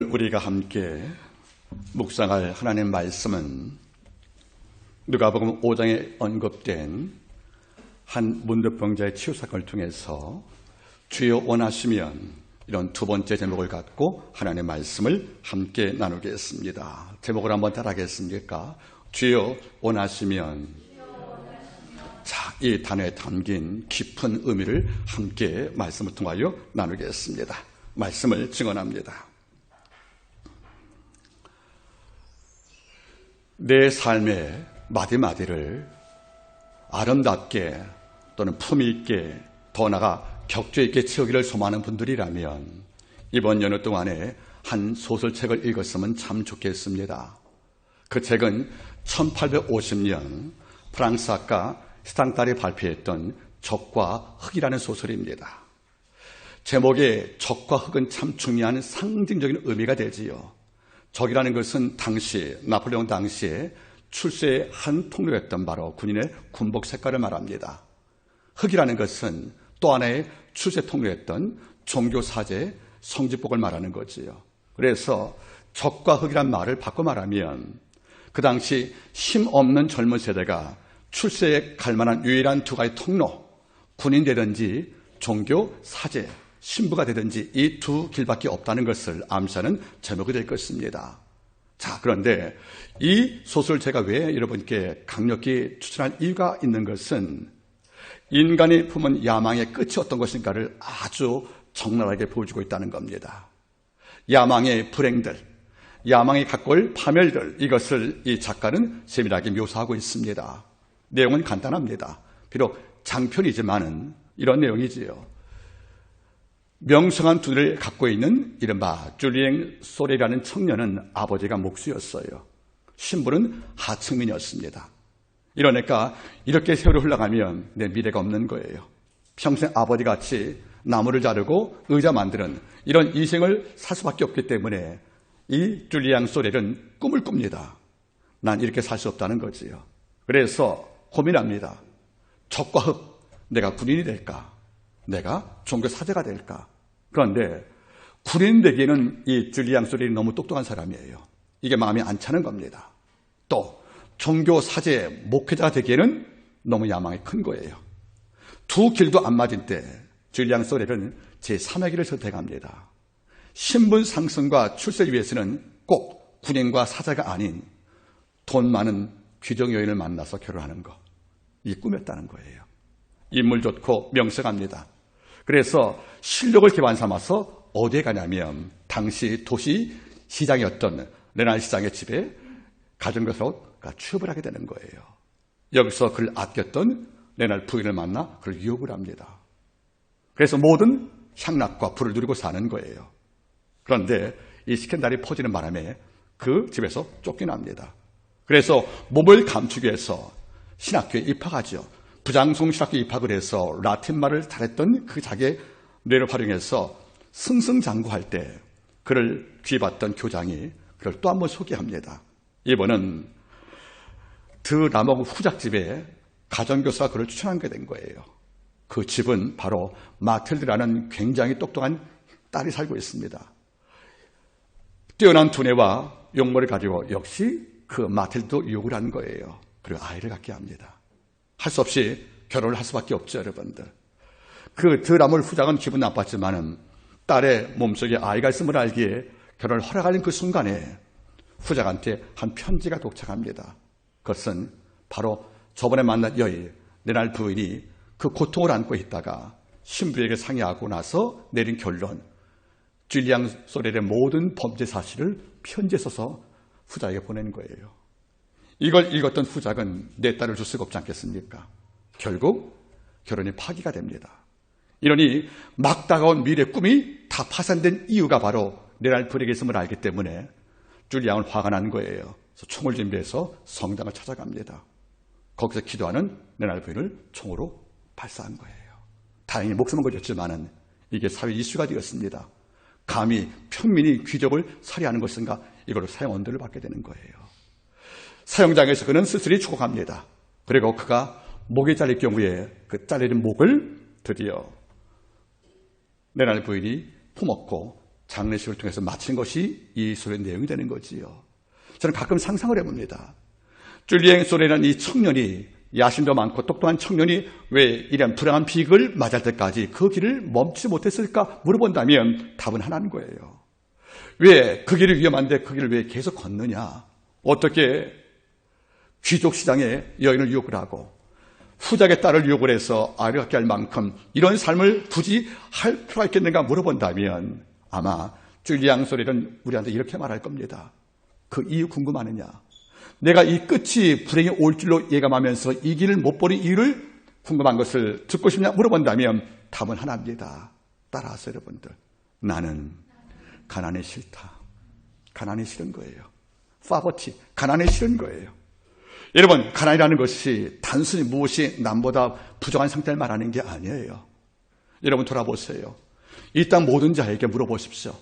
오늘 우리가 함께 묵상할 하나님의 말씀은 누가복음 5장에 언급된 한 문득병자의 치유사건을 통해서 주여 원하시면 이런 두 번째 제목을 갖고 하나님의 말씀을 함께 나누겠습니다. 제목을 한번 따라하겠습니까? 주여 원하시면. 자, 이 단어에 담긴 깊은 의미를 함께 말씀을 통하여 나누겠습니다. 말씀을 증언합니다. 내 삶의 마디마디를 아름답게 또는 품위 있게 더 나아가 격조 있게 채우기를 소망하는 분들이라면 이번 연휴 동안에 한 소설책을 읽었으면 참 좋겠습니다. 그 책은 1850년 프랑스 작가 스탕달이 발표했던 적과 흙이라는 소설입니다. 제목에 적과 흙은 참 중요한 상징적인 의미가 되지요. 적이라는 것은 당시 나폴레옹 당시에 출세의 한 통로였던 바로 군인의 군복 색깔을 말합니다. 흙이라는 것은 또 하나의 출세 통로였던 종교 사제 성직복을 말하는 거지요. 그래서 적과 흙이란 말을 바꿔 말하면 그 당시 힘 없는 젊은 세대가 출세에 갈 만한 유일한 두 가지 통로, 군인 되든지 종교 사제 신부가 되든지 이 두 길밖에 없다는 것을 암시하는 제목이 될 것입니다. 자, 그런데 이 소설을 제가 왜 여러분께 강력히 추천할 이유가 있는 것은 인간이 품은 야망의 끝이 어떤 것인가를 아주 적나라하게 보여주고 있다는 겁니다. 야망의 불행들, 야망이 갖고 올 파멸들, 이것을 이 작가는 세밀하게 묘사하고 있습니다. 내용은 간단합니다. 비록 장편이지만은 이런 내용이지요. 명성한 두뇌를 갖고 있는 이른바 줄리앵 소레라는 청년은 아버지가 목수였어요. 신부는 하층민이었습니다. 이러니까 이렇게 세월이 흘러가면 내 미래가 없는 거예요. 평생 아버지같이 나무를 자르고 의자 만드는 이런 인생을 살 수밖에 없기 때문에 이 줄리앙 소레는 꿈을 꿉니다. 난 이렇게 살 수 없다는 거지요. 그래서 고민합니다. 적과 흙, 내가 군인이 될까? 내가 종교 사제가 될까? 그런데 군인 되기에는 이 줄리앙 소레는 너무 똑똑한 사람이에요. 이게 마음에 안 차는 겁니다. 또 종교 사제 목회자가 되기에는 너무 야망이 큰 거예요. 두 길도 안 맞을 때 줄리앙 소레는 제3의 길을 선택합니다. 신분 상승과 출세를 위해서는 꼭 군인과 사자가 아닌 돈 많은 귀족 여인을 만나서 결혼하는 것, 이 꿈이었다는 거예요. 인물 좋고 명색합니다. 그래서 실력을 기반 삼아서 어디에 가냐면 당시 도시 시장이었던 레날 시장의 집에 가정교사로 취업을 하게 되는 거예요. 여기서 그를 아꼈던 레날 부인을 만나 그를 유혹을 합니다. 그래서 모든 향락과 부를 누리고 사는 거예요. 그런데 이 스캔들이 퍼지는 바람에 그 집에서 쫓겨납니다. 그래서 몸을 감추기 위해서 신학교에 입학하죠. 부장송 신학교에 입학을 해서 라틴말을 잘했던 그 자기의 뇌를 활용해서 승승장구할 때 그를 귀해봤던 교장이 그를 또 한 번 소개합니다. 이번은 드라먹 후작집에 가정교사가 그를 추천하게 된 거예요. 그 집은 바로 마틸드라는 굉장히 똑똑한 딸이 살고 있습니다. 뛰어난 두뇌와 용모를 가지고 역시 그 마틸드도 유혹을 한 거예요. 그리고 아이를 갖게 합니다. 할 수 없이 결혼을 할 수밖에 없죠, 여러분들. 그 드라물 후작은 기분 나빴지만은 딸의 몸속에 아이가 있음을 알기에 결혼을 허락하는 그 순간에 후작한테 한 편지가 도착합니다. 그것은 바로 저번에 만난 여인, 레날 부인이 그 고통을 안고 있다가 신부에게 상의하고 나서 내린 결론, 줄리앙 소렐의 모든 범죄 사실을 편지에 써서 후작에게 보낸 거예요. 이걸 읽었던 후작은 내 딸을 줄 수가 없지 않겠습니까? 결국 결혼이 파기가 됩니다. 이러니 막 다가온 미래의 꿈이 다 파산된 이유가 바로 레날 부인에게 있음을 알기 때문에 줄리앙은 화가 난 거예요. 그래서 총을 준비해서 성당을 찾아갑니다. 거기서 기도하는 레날 부인을 총으로 발사한 거예요. 다행히 목숨은 걸렸지만은 이게 사회 이슈가 되었습니다. 감히 평민이 귀족을 살해하는 것인가? 이걸로 사형 언도를 받게 되는 거예요. 사형장에서 그는 쓸쓸히 죽어갑니다. 그리고 그가 목이 잘릴 경우에 그 잘리는 목을 드디어 레날 부인이 품었고 장례식을 통해서 마친 것이 이 소리의 내용이 되는 거지요. 저는 가끔 상상을 해봅니다. 줄리앵 소레라는 이 청년이, 야심도 많고 똑똑한 청년이 왜 이런 불행한 비극을 맞을 때까지 그 길을 멈추지 못했을까 물어본다면 답은 하나인 거예요. 왜 그 길이 위험한데 그 길을 왜 계속 걷느냐? 어떻게 귀족 시장에 여인을 유혹을 하고 후작의 딸을 유혹을 해서 아이를 갖게 할 만큼 이런 삶을 굳이 할 필요가 있겠는가 물어본다면 아마 줄리앙 소레는 우리한테 이렇게 말할 겁니다. 그 이유 궁금하느냐? 내가 이 끝이 불행이 올 줄로 예감하면서 이 길을 못 보는 이유를 궁금한 것을 듣고 싶냐 물어본다면 답은 하나입니다. 따라하세요, 여러분들. 나는 가난이 싫다. 가난이 싫은 거예요. 파버티, 가난이 싫은 거예요. 여러분, 가난이라는 것이 단순히 무엇이 남보다 부족한 상태를 말하는 게 아니에요. 여러분 돌아보세요. 이 땅 모든 자에게 물어보십시오.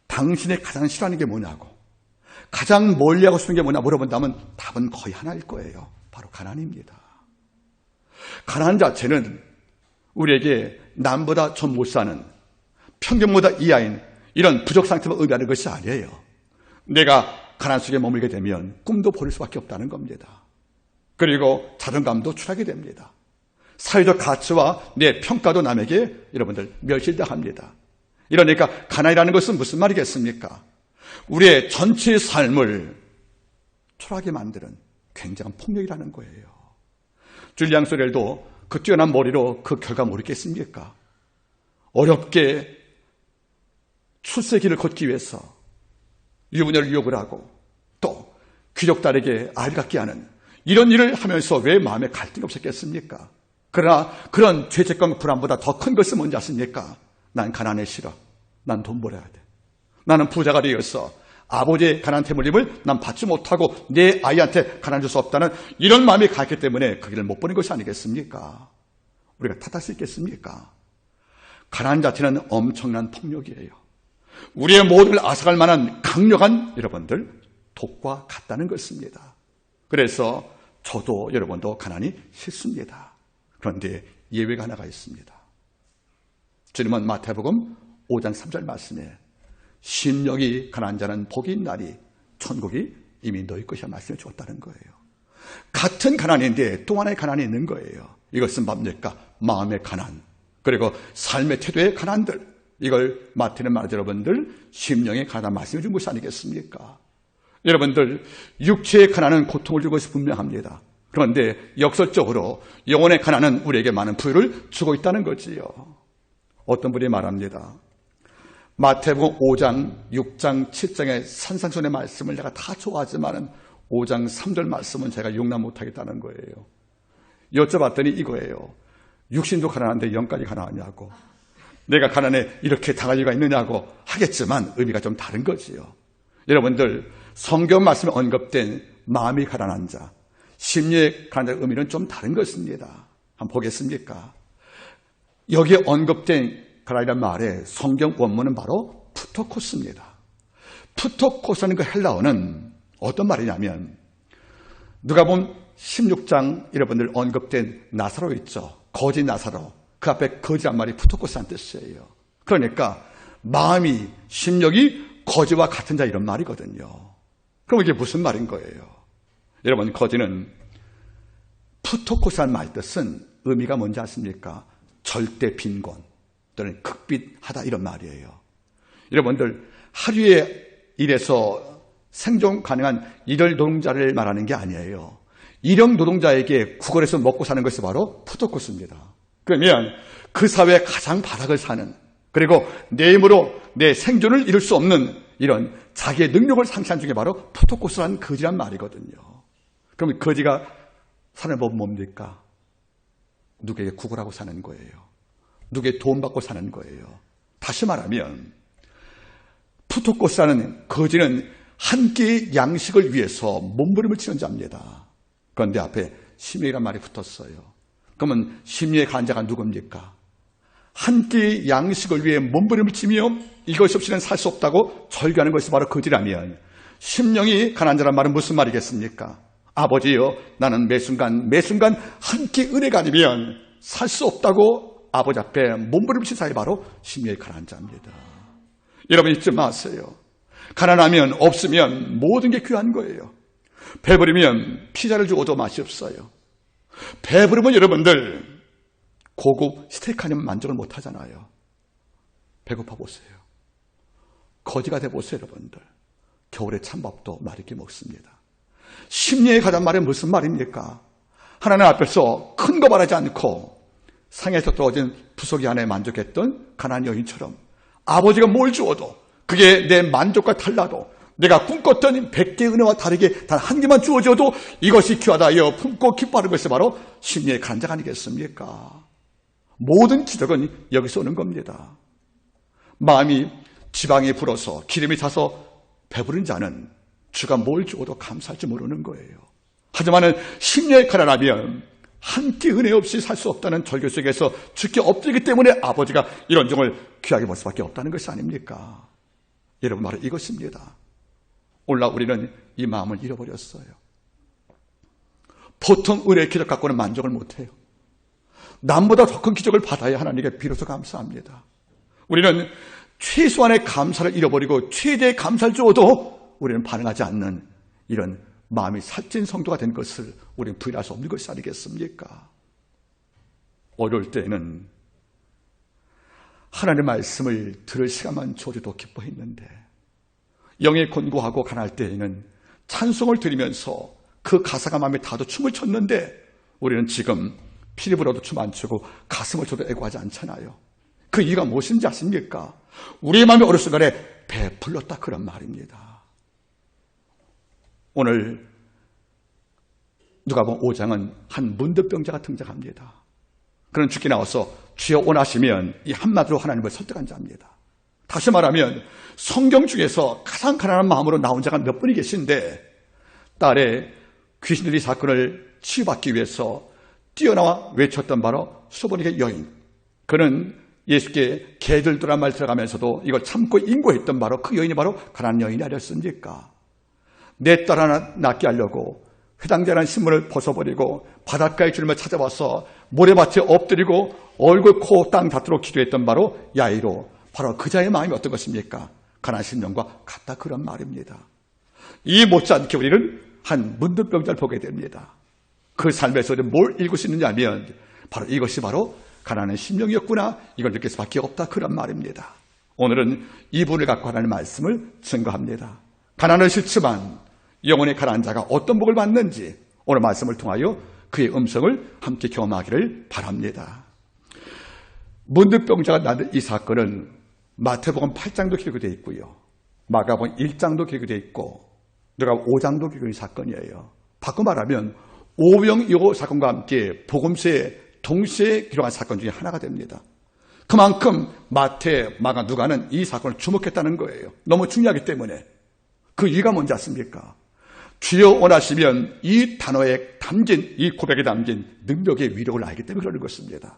당신이 가장 싫어하는 게 뭐냐고, 가장 멀리하고 싶은 게 뭐냐 물어본다면 답은 거의 하나일 거예요. 바로 가난입니다. 가난 자체는 우리에게 남보다 좀 못 사는, 평균보다 이하인 이런 부족 상태를 의미하는 것이 아니에요. 내가 가난 속에 머물게 되면 꿈도 버릴 수밖에 없다는 겁니다. 그리고 자존감도 추락하게 됩니다. 사회적 가치와 내 평가도 남에게 여러분들 멸실당합니다. 이러니까 가난이라는 것은 무슨 말이겠습니까? 우리의 전체 삶을 초라하게 만드는 굉장한 폭력이라는 거예요. 줄리앙 소렐도 그 뛰어난 머리로 그 결과 모르겠습니까? 어렵게 출세기를 걷기 위해서 유부녀를 유혹을 하고 또 귀족딸에게 아이를 갖게 하는 이런 일을 하면서 왜 마음에 갈등이 없었겠습니까? 그러나 그런 죄책감과 불안보다 더 큰 것은 뭔지 아십니까? 난 가난이 싫어. 난 돈 벌어야 돼. 나는 부자가 되어서 아버지의 가난 태물림을 난 받지 못하고 내 아이한테 가난 줄 수 없다는 이런 마음이 갔기 때문에 그 길을 못 보는 것이 아니겠습니까? 우리가 탓할 수 있겠습니까? 가난 자체는 엄청난 폭력이에요. 우리의 모두를 앗아갈 만한 강력한 여러분들 독과 같다는 것입니다. 그래서 저도 여러분도 가난이 싫습니다. 그런데 예외가 하나가 있습니다. 주님은 마태복음 5장 3절 말씀에 심령이 가난한 자는 복이 있나니 천국이 이미 너희 것이라 말씀해 주었다는 거예요. 같은 가난인데 또 하나의 가난이 있는 거예요. 이것은 뭡니까? 마음의 가난, 그리고 삶의 태도의 가난들, 이걸 마태는 말하죠. 여러분들 심령의 가난 말씀해 준 것이 아니겠습니까? 여러분들 육체의 가난은 고통을 주고 있어 분명합니다. 그런데 역설적으로 영혼의 가난은 우리에게 많은 부유를 주고 있다는 거지요. 어떤 분이 말합니다. 마태복음 5장, 6장, 7장의 산상순의 말씀을 내가 다 좋아하지만 5장 3절 말씀은 제가 용납 못하겠다는 거예요. 여쭤봤더니 이거예요. 육신도 가난한데 영까지 가난하냐고, 내가 가난에 이렇게 당할 이유가 있느냐고 하겠지만 의미가 좀 다른 거지요. 여러분들 성경 말씀에 언급된 마음이 가난한 자, 심리의 가난한 의미는 좀 다른 것입니다. 한번 보겠습니까? 여기에 언급된 가난이라는 말의 성경 원문은 바로 푸토코스입니다. 푸토코스라는 그 헬라어는 어떤 말이냐면 누가복음 16장 여러분들 언급된 나사로 있죠. 거짓 나사로. 그 앞에 거짓한 말이 푸토코스란 뜻이에요. 그러니까 마음이, 심령이 거지와 같은 자 이런 말이거든요. 그럼 이게 무슨 말인 거예요? 여러분 거지는 푸토코스란 말 뜻은 의미가 뭔지 아십니까? 절대 빈곤 또는 극빈하다 이런 말이에요. 여러분들 하루에 일해서 생존 가능한 일월 노동자를 말하는 게 아니에요. 일용 노동자에게 구걸해서 먹고 사는 것이 바로 푸토코스입니다. 그러면 그 사회의 가장 바닥을 사는, 그리고 내 힘으로 내 생존을 이룰 수 없는 이런 자기의 능력을 상실한 중에 바로 푸토코스라는 거지란 말이거든요. 그럼 거지가 사는 법은 뭡니까? 누구에게 구걸하고 사는 거예요. 누구에게 돈 받고 사는 거예요. 다시 말하면 푸토코스라는 거지는 한 끼의 양식을 위해서 몸부림을 치는 자입니다. 그런데 앞에 심령이란 말이 붙었어요. 그러면 심령의 간자가 누굽니까? 한 끼의 양식을 위해 몸부림을 치며 이것 없이는 살 수 없다고 절규하는 것이 바로 거지라면 심령이 가난한 자란 말은 무슨 말이겠습니까? 아버지요, 나는 매순간 한 끼 은혜가 아니면 살 수 없다고 아버지 앞에 몸부림을 친 사람이 바로 심령의 가난한 자입니다. 여러분 잊지 마세요. 가난하면 없으면 모든 게 귀한 거예요. 배부르면 피자를 주어도 맛이 없어요. 배부르면 여러분들 고급 스테이크 아니면 만족을 못 하잖아요. 배고파 보세요. 거지가 돼 보세요, 여러분들. 겨울에 찬밥도 맛있게 먹습니다. 심리에 가단 말이 무슨 말입니까? 하나님 앞에서 큰 거 바라지 않고 상에서 떨어진 부속이 안에 만족했던 가난한 여인처럼 아버지가 뭘 주어도 그게 내 만족과 달라도 내가 꿈꿨던 100개의 은혜와 다르게 단 한 개만 주어져도 이것이 귀하다 하여 품고 기뻐하는 것이 바로 심리의 간장 아니겠습니까? 모든 기적은 여기서 오는 겁니다. 마음이 지방이 불어서 기름이 차서 배부른 자는 주가 뭘 주어도 감사할 줄 모르는 거예요. 하지만 심리에 가난하면 한 끼 은혜 없이 살 수 없다는 절규 속에서 주께 엎드리기 때문에 아버지가 이런 종을 귀하게 볼 수밖에 없다는 것이 아닙니까? 여러분, 바로 이것입니다. 오늘날 우리는 이 마음을 잃어버렸어요. 보통 은혜의 기적 갖고는 만족을 못해요. 남보다 더 큰 기적을 받아야 하나님께 비로소 감사합니다. 우리는 최소한의 감사를 잃어버리고 최대의 감사를 주어도 우리는 반응하지 않는 이런 마음이 살찐 성도가 된 것을 우리는 부인할 수 없는 것이 아니겠습니까? 어려울 때에는 하나님의 말씀을 들을 시간만 줘도 기뻐했는데 영에 곤고하고 가난할 때에는 찬송을 드리면서 그 가사가 마음에 닿아도 춤을 췄는데 우리는 지금 피리 불어도 춤 안 추고 가슴을 쳐도 애고하지 않잖아요. 그 이유가 무엇인지 아십니까? 우리의 마음이 어느 순간에 배불렀다 그런 말입니다. 오늘 누가복음 5장은 한 문득병자가 등장합니다. 그는 죽게 나와서 주여 원하시면 이 한마디로 하나님을 설득한 자입니다. 다시 말하면 성경 중에서 가장 가난한 마음으로 나온 자가 몇 분이 계신데 딸의 귀신들이 사건을 치유받기 위해서 뛰어나와 외쳤던 바로 수보니게 여인. 그는 예수께 개들도란 말 들어가면서도 이걸 참고 인고했던 바로 그 여인이 바로 가난한 여인이 아니었습니까? 내 딸 하나 낳게 하려고 회당자라는 신문을 벗어버리고 바닷가의 주님을 찾아와서 모래밭에 엎드리고 얼굴, 코, 땅 닿도록 기도했던 바로 야이로. 바로 그 자의 마음이 어떤 것입니까? 가난한 심령과 같다 그런 말입니다. 이 못지않게 우리는 한 문득병자를 보게 됩니다. 그 삶에서 뭘 읽을 수 있느냐 하면 바로 이것이 바로 가난한 심령이었구나, 이걸 느낄 수밖에 없다 그런 말입니다. 오늘은 이분을 갖고 하나님의 말씀을 증거합니다. 가난은 싫지만 영혼의 가난한 자가 어떤 복을 받는지 오늘 말씀을 통하여 그의 음성을 함께 경험하기를 바랍니다. 문득병자가 낳은 이 사건은 마태복음 8장도 기록되어 있고요, 마가복음 1장도 기록되어 있고 누가복음 5장도 기록된 사건이에요. 바꿔 말하면 오병이어 사건과 함께 복음서에 동시에 기록한 사건 중에 하나가 됩니다. 그만큼 마태, 마가, 누가는 이 사건을 주목했다는 거예요. 너무 중요하기 때문에. 그 이유가 뭔지 아십니까? 주여 원하시면 이 단어에 담긴, 이 고백에 담긴 능력의 위력을 알기 때문에 그러는 것입니다.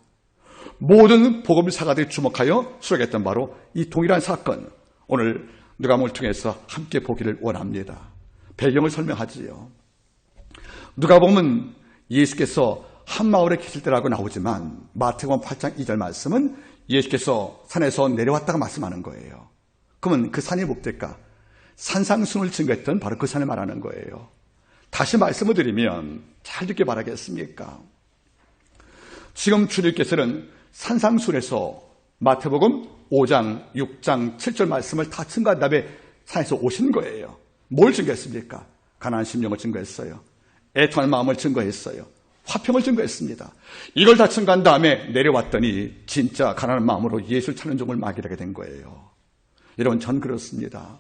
모든 복음사가들이 주목하여 수록했던 바로 이 동일한 사건, 오늘 누가복음을 통해서 함께 보기를 원합니다. 배경을 설명하지요. 누가복음은 예수께서 한 마을에 계실 때라고 나오지만 마태복음 8장 2절 말씀은 예수께서 산에서 내려왔다가 말씀하는 거예요. 그러면 그 산이 뭡니까? 산상순을 증거했던 바로 그 산을 말하는 거예요. 다시 말씀을 드리면 잘 듣게 바라겠습니까? 지금 주님께서는 산상순에서 마태복음 5장, 6장, 7절 말씀을 다 증거한 다음에 산에서 오신 거예요. 뭘 증거했습니까? 가난한 심령을 증거했어요. 애통할 마음을 증거했어요. 화평을 증거했습니다. 이걸 다 증거한 다음에 내려왔더니 진짜 가난한 마음으로 예수를 찾는 종을 막이라게 된 거예요. 여러분, 전 그렇습니다.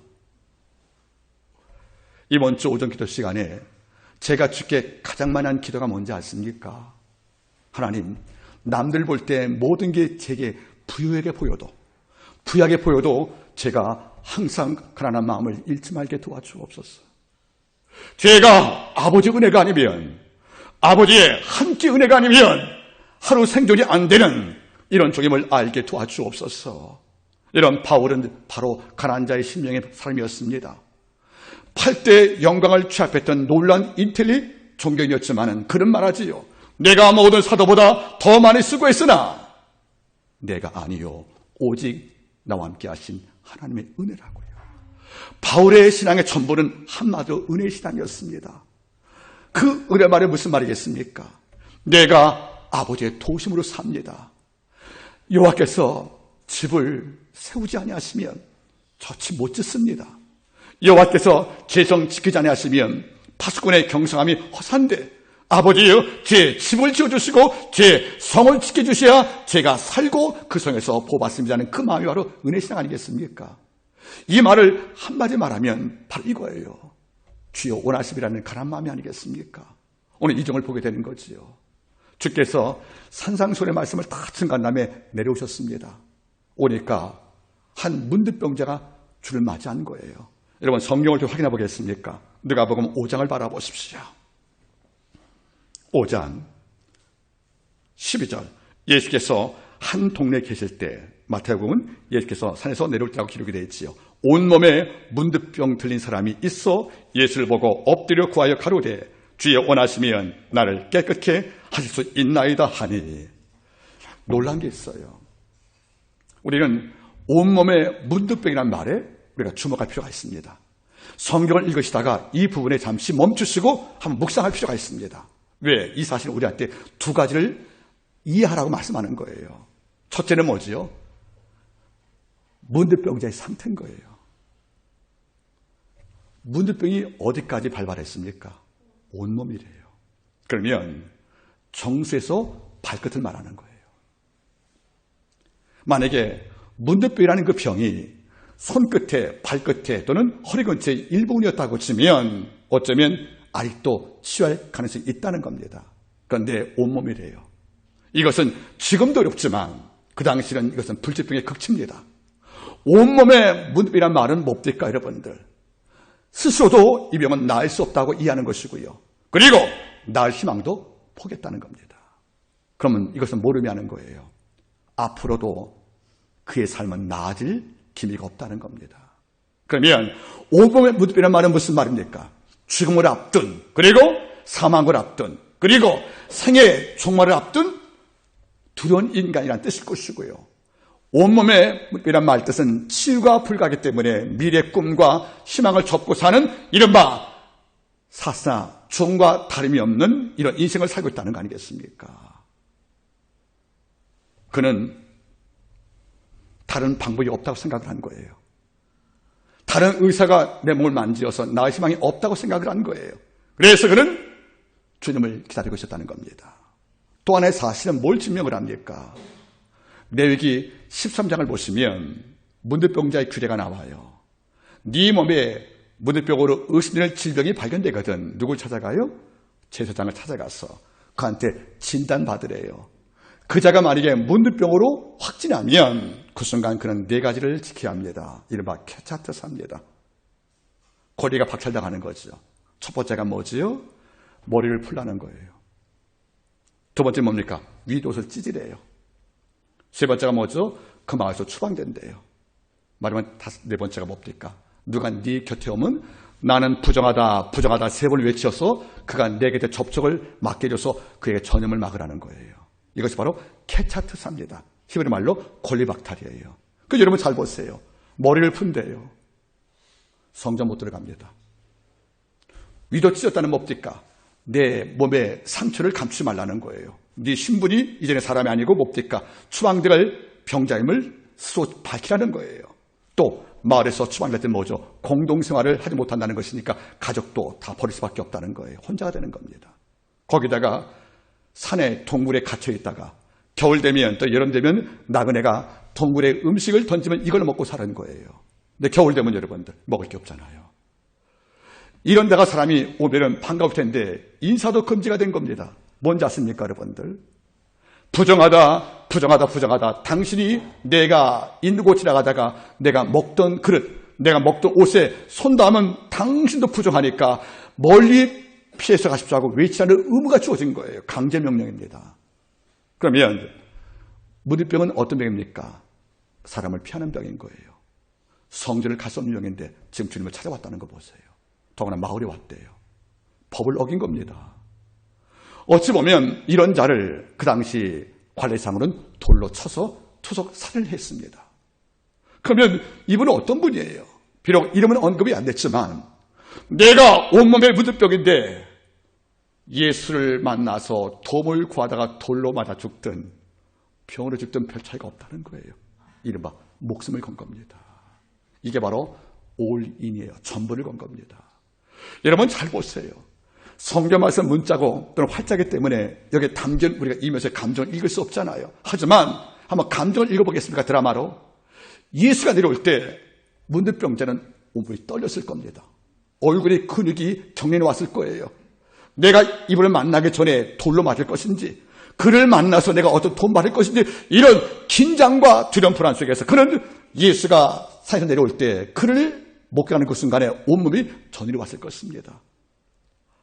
이번 주 오전 기도 시간에 제가 주께 가장 많이 한 기도가 뭔지 아십니까? 하나님, 남들 볼 때 모든 게 제게 부유하게 보여도 제가 항상 가난한 마음을 잃지 말게 도와주옵소서. 제가 아버지 은혜가 아니면, 아버지의 한 끼 은혜가 아니면 하루 생존이 안 되는 이런 종임을 알게 도와주옵소서. 이런 바울은 바로 가난한 자의 심령의 사람이었습니다. 8대 영광을 취합했던 놀라운 인텔리 종교인이었지만 그는 말하지요. 내가 모든 사도보다 더 많이 수고했으나 내가 아니요 오직 나와 함께 하신 하나님의 은혜라고요. 바울의 신앙의 전부는 한마디로 은혜의 신앙이었습니다. 그 은혜 말이 무슨 말이겠습니까? 내가 아버지의 도심으로 삽니다. 여호와께서 집을 세우지 아니하시면 저 집 못 짓습니다. 여호와께서 제 성 지키지 아니하시면 파수꾼의 경성함이 허산데 아버지여 제 집을 지어주시고 제 성을 지켜주셔야 제가 살고 그 성에서 보호받습니다 하는 그 마음이 바로 은혜신앙 아니겠습니까? 이 말을 한마디 말하면 바로 이거예요. 주여 원하심이라는 가난 마음이 아니겠습니까? 오늘 이 점을 보게 되는 거지요. 주께서 산상수훈의 말씀을 다 증거한 다음에 내려오셨습니다. 오니까 한 문득병자가 주를 맞이한 거예요. 여러분 성경을 좀 확인해 보겠습니까? 누가복음 5장을 바라보십시오. 5장 12절 예수께서 한 동네에 계실 때 마태복음은 예수께서 산에서 내려올 때라고 기록이 되어 있지요. 온몸에 문득병 들린 사람이 있어 예수를 보고 엎드려 구하여 가로되 주여 원하시면 나를 깨끗게 하실 수 있나이다 하니. 놀란 게 있어요. 우리는 온몸에 문득병이라는 말에 우리가 주목할 필요가 있습니다. 성경을 읽으시다가 이 부분에 잠시 멈추시고 한번 묵상할 필요가 있습니다. 왜? 이 사실은 우리한테 두 가지를 이해하라고 말씀하는 거예요. 첫째는 뭐지요? 문득병자의 상태인 거예요. 문득병이 어디까지 발발했습니까? 온몸이래요. 그러면 정수에서 발끝을 말하는 거예요. 만약에 문득병이라는 그 병이 손끝에, 발끝에 또는 허리 근처의 일부분이었다고 치면 어쩌면 아직도 치유할 가능성이 있다는 겁니다. 그런데 온몸이래요. 이것은 지금도 어렵지만 그 당시는 이것은 불치병의 극치입니다. 온몸에 문득병이라는 말은 뭡니까 여러분들? 스스로도 이 병은 나을 수 없다고 이해하는 것이고요. 그리고 나을 희망도 포기했다는 겁니다. 그러면 이것은 뭘 의미하는 거예요? 앞으로도 그의 삶은 나아질 기미가 없다는 겁니다. 그러면 온몸에 문득병이라는 말은 무슨 말입니까? 죽음을 앞둔, 그리고 사망을 앞둔, 그리고 생의 종말을 앞둔 두려운 인간이라는 뜻일 것이고요. 온몸에 문득병이라는 말 뜻은 치유가 불가하기 때문에 미래의 꿈과 희망을 접고 사는 이른바 사스나 종과 다름이 없는 이런 인생을 살고 있다는 거 아니겠습니까? 그는 다른 방법이 없다고 생각을 한 거예요. 다른 의사가 내 몸을 만지어서 나의 희망이 없다고 생각을 한 거예요. 그래서 그는 주님을 기다리고 있었다는 겁니다. 또 하나의 사실은 뭘 증명을 합니까? 레위기 13장을 보시면 문득병자의 규례가 나와요. 네 몸에 문득병으로 의심될 질병이 발견되거든 누굴 찾아가요? 제사장을 찾아가서 그한테 진단받으래요. 그 자가 만약에 문득병으로 확진하면 그 순간 그는 네 가지를 지켜야 합니다. 이른바 케차트사입니다. 고리가 박살당하는 거죠. 첫 번째가 뭐지요? 머리를 풀라는 거예요. 두 번째 뭡니까? 윗옷을 찢으래요. 세 번째가 뭐죠? 그 마을에서 추방된대요. 말하면 네 번째가 뭡니까? 누가 네 곁에 오면 나는 부정하다 부정하다 세 번을 외쳐서 그가 내 곁에 접촉을 막게 해줘서 그에게 전염을 막으라는 거예요. 이것이 바로 케차트사입니다. 히브리 말로 권리박탈이에요. 그 여러분 잘 보세요. 머리를 푼대요. 성전 못 들어갑니다. 위도 찢었다는 뭡니까? 내 몸의 상처를 감추지 말라는 거예요. 네 신분이 이전의 사람이 아니고 뭡니까? 추방될 병자임을 스스로 밝히라는 거예요. 또 마을에서 추방될 때 뭐죠? 공동생활을 하지 못한다는 것이니까 가족도 다 버릴 수밖에 없다는 거예요. 혼자가 되는 겁니다. 거기다가 산에 동굴에 갇혀 있다가 겨울 되면 또 여름 되면 나그네가 동굴에 음식을 던지면 이걸 먹고 사는 거예요. 근데 겨울 되면 여러분들 먹을 게 없잖아요. 이런 데가 사람이 오면은 반가울 텐데 인사도 금지가 된 겁니다. 뭔지 아십니까 여러분들? 부정하다 부정하다 부정하다. 당신이 내가 있는 곳 지나가다가 내가 먹던 그릇 내가 먹던 옷에 손 닿으면 당신도 부정하니까 멀리 피해서 가십시오 하고 외치라는 의무가 주어진 거예요. 강제명령입니다. 그러면 문득병은 어떤 병입니까? 사람을 피하는 병인 거예요. 성전을 갈 수 없는 병인데 지금 주님을 찾아왔다는 거 보세요. 더구나 마을에 왔대요. 법을 어긴 겁니다. 어찌 보면 이런 자를 그 당시 관례상으로는 돌로 쳐서 투석 살해를 했습니다. 그러면 이분은 어떤 분이에요? 비록 이름은 언급이 안 됐지만 내가 온몸에 문둥병인데 예수를 만나서 도움을 구하다가 돌로 맞아 죽든 병으로 죽든 별 차이가 없다는 거예요. 이른바 목숨을 건 겁니다. 이게 바로 올인이에요. 전부를 건 겁니다. 여러분 잘 보세요. 성경 말씀 문자고 또는 활자기 때문에 여기에 담긴 우리가 이면서 감정을 읽을 수 없잖아요. 하지만 한번 감정을 읽어보겠습니까? 드라마로. 예수가 내려올 때 문둥병자는 온몸이 떨렸을 겁니다. 얼굴에 근육이 경련해 왔을 거예요. 내가 이분을 만나기 전에 돌로 맞을 것인지, 그를 만나서 내가 어떤 돈 받을 것인지, 이런 긴장과 두려움 불안 속에서 그는 예수가 산에서 내려올 때 그를 목격하는 그 순간에 온몸이 전율이 왔을 것입니다.